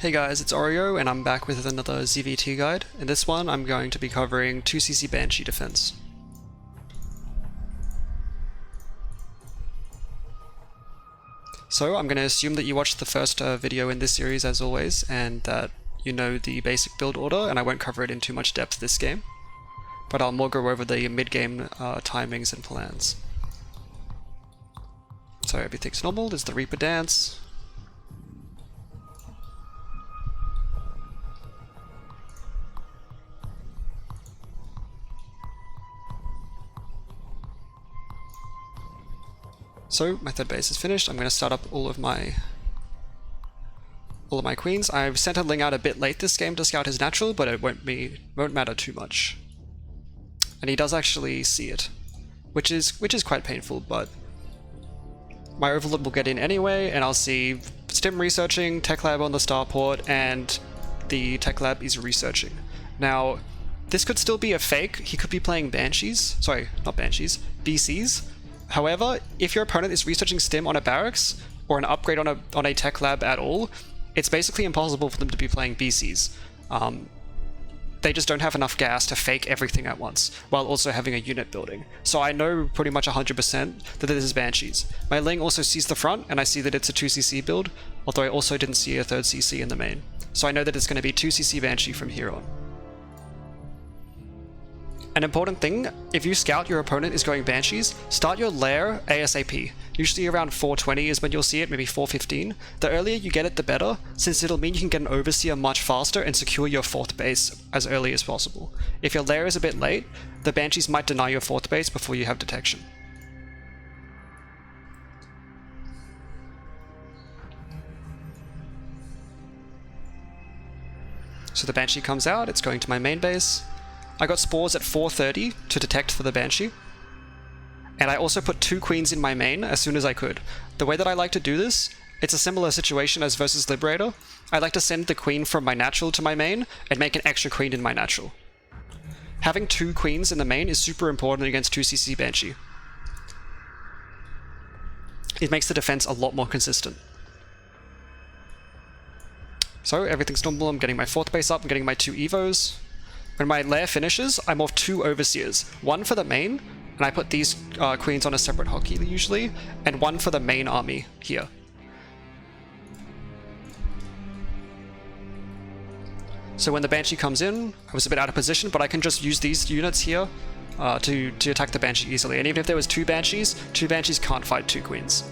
Hey guys, it's Oreo and I'm back with another ZvT guide. In this one I'm going to be covering 2cc Banshee defense. So I'm going to assume that you watched the first video in this series as always, and that you know the basic build order, and I won't cover it in too much depth this game. But I'll more go over the mid-game timings and plans. So everything's normal, there's the Reaper dance. So my third base is finished. I'm going to start up all of my queens. I've sent a Ling out a bit late this game to scout his natural, but it won't matter too much. And he does actually see it, which is quite painful, but my Overlord will get in anyway, and I'll see Stim researching, Tech Lab on the starport, and the Tech Lab is researching. Now, this could still be a fake. He could be playing Banshees. Sorry, not Banshees, BCs. However, if your opponent is researching Stim on a barracks, or an upgrade on a Tech Lab at all, it's basically impossible for them to be playing BCs. They just don't have enough gas to fake everything at once, while also having a unit building. So I know pretty much 100% that this is Banshees. My Ling also sees the front, and I see that it's a 2cc build, although I also didn't see a 3rd CC in the main. So I know that it's going to be 2cc Banshee from here on. An important thing, if you scout your opponent is going Banshees, start your lair ASAP. Usually around 420 is when you'll see it, maybe 415. The earlier you get it, the better, since it'll mean you can get an Overseer much faster and secure your 4th base as early as possible. If your lair is a bit late, the Banshees might deny your 4th base before you have detection. So the Banshee comes out, it's going to my main base. I got spores at 4:30 to detect for the Banshee. And I also put 2 queens in my main as soon as I could. The way that I like to do this, it's a similar situation as versus Liberator. I like to send the queen from my natural to my main and make an extra queen in my natural. Having 2 queens in the main is super important against 2cc Banshee. It makes the defense a lot more consistent. So everything's normal, I'm getting my 4th base up, I'm getting my 2 evos. When my lair finishes, I'm off 2 overseers. 1 for the main, and I put these queens on a separate hotkey usually, and 1 for the main army here. So when the Banshee comes in, I was a bit out of position, but I can just use these units here to attack the Banshee easily. And even if there was 2 Banshees can't fight 2 queens.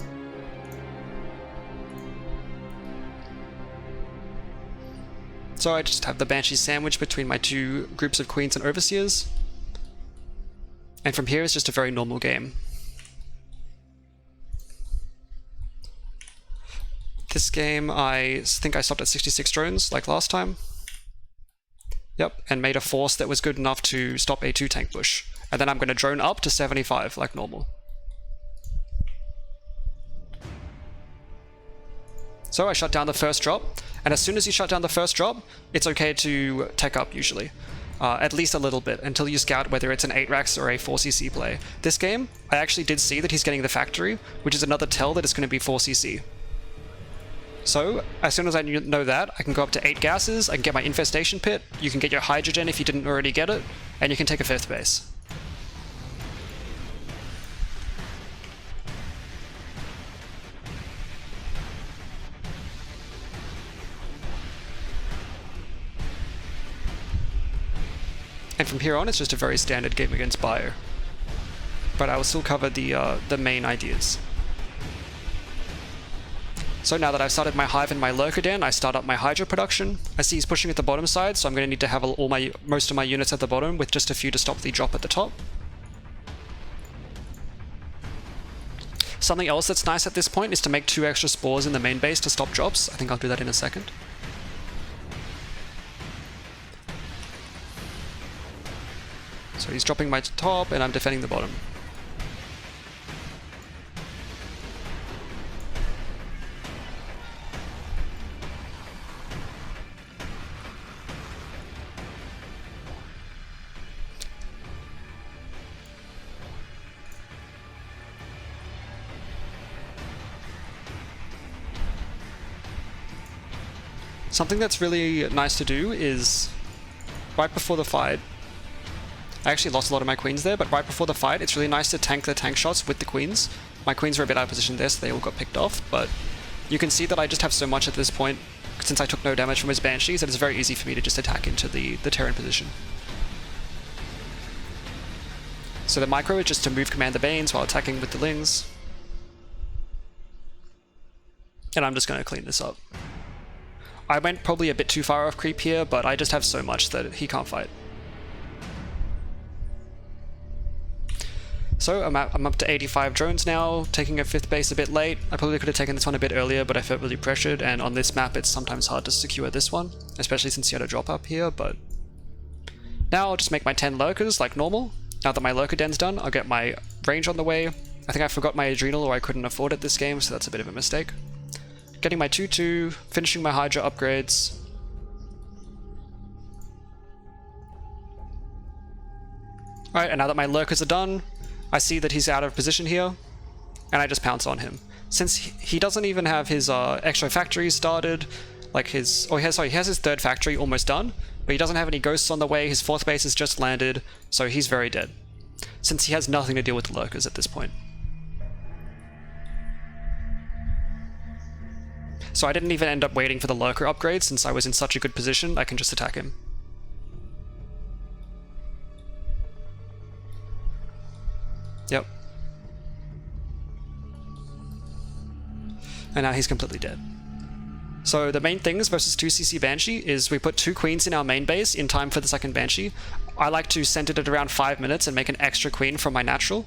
So I just have the Banshee sandwiched between my 2 groups of queens and overseers. And from here it's just a very normal game. This game I think I stopped at 66 drones like last time. Yep, and made a force that was good enough to stop a 2 tank push. And then I'm going to drone up to 75 like normal. So I shut down the first drop, and as soon as you shut down the first drop, it's okay to tech up usually. At least a little bit, until you scout whether it's an 8-rax or a 4cc play. This game, I actually did see that he's getting the factory, which is another tell that it's going to be 4cc. So, as soon as I know that, I can go up to 8 gases, I can get my infestation pit, you can get your hydrogen if you didn't already get it, and you can take a 5th base. And from here on, it's just a very standard game against Bio. But I will still cover the main ideas. So now that I've started my Hive and my Lurker Den, I start up my Hydra production. I see he's pushing at the bottom side, so I'm going to need to have most of my units at the bottom, with just a few to stop the drop at the top. Something else that's nice at this point is to make 2 extra spores in the main base to stop drops. I think I'll do that in a second. So he's dropping my top, and I'm defending the bottom. Something that's really nice to do is, right before the fight, I actually lost a lot of my queens there, but right before the fight, it's really nice to tank the tank shots with the queens. My queens were a bit out of position there, so they all got picked off, but you can see that I just have so much at this point, since I took no damage from his Banshees, that it's very easy for me to just attack into the Terran position. So the micro is just to move command the Banes while attacking with the Lings. And I'm just going to clean this up. I went probably a bit too far off creep here, but I just have so much that he can't fight. So I'm up to 85 drones now, taking a 5th base a bit late. I probably could have taken this one a bit earlier, but I felt really pressured, and on this map it's sometimes hard to secure this one, especially since he had a drop up here, but... Now I'll just make my 10 lurkers like normal. Now that my lurker den's done, I'll get my range on the way. I think I forgot my adrenal or I couldn't afford it this game, so that's a bit of a mistake. Getting my 2-2, finishing my Hydra upgrades. Alright, and now that my lurkers are done, I see that he's out of position here, and I just pounce on him. Since he doesn't even have his extra factories started, like his... Oh, he has his 3rd factory almost done, but he doesn't have any ghosts on the way, his 4th base has just landed, so he's very dead. Since he has nothing to deal with the lurkers at this point. So I didn't even end up waiting for the lurker upgrade, since I was in such a good position, I can just attack him. Yep. And now he's completely dead. So the main things versus 2cc Banshee is we put 2 queens in our main base in time for the second Banshee. I like to send it at around 5 minutes and make an extra queen from my natural.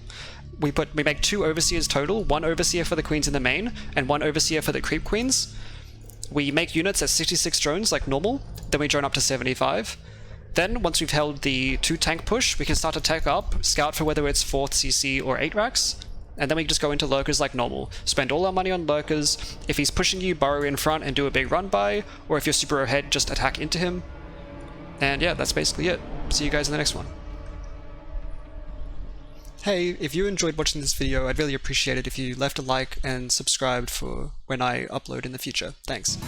We make 2 overseers total, 1 overseer for the queens in the main, and 1 overseer for the creep queens. We make units at 66 drones like normal, then we drone up to 75. Then, once we've held the 2 tank push, we can start to tech up, scout for whether it's 4th CC or 8 racks, and then we just go into lurkers like normal. Spend all our money on lurkers. If he's pushing you, burrow in front and do a big run by, or if you're super ahead, just attack into him. And yeah, that's basically it. See you guys in the next one. Hey, if you enjoyed watching this video, I'd really appreciate it if you left a like and subscribed for when I upload in the future. Thanks.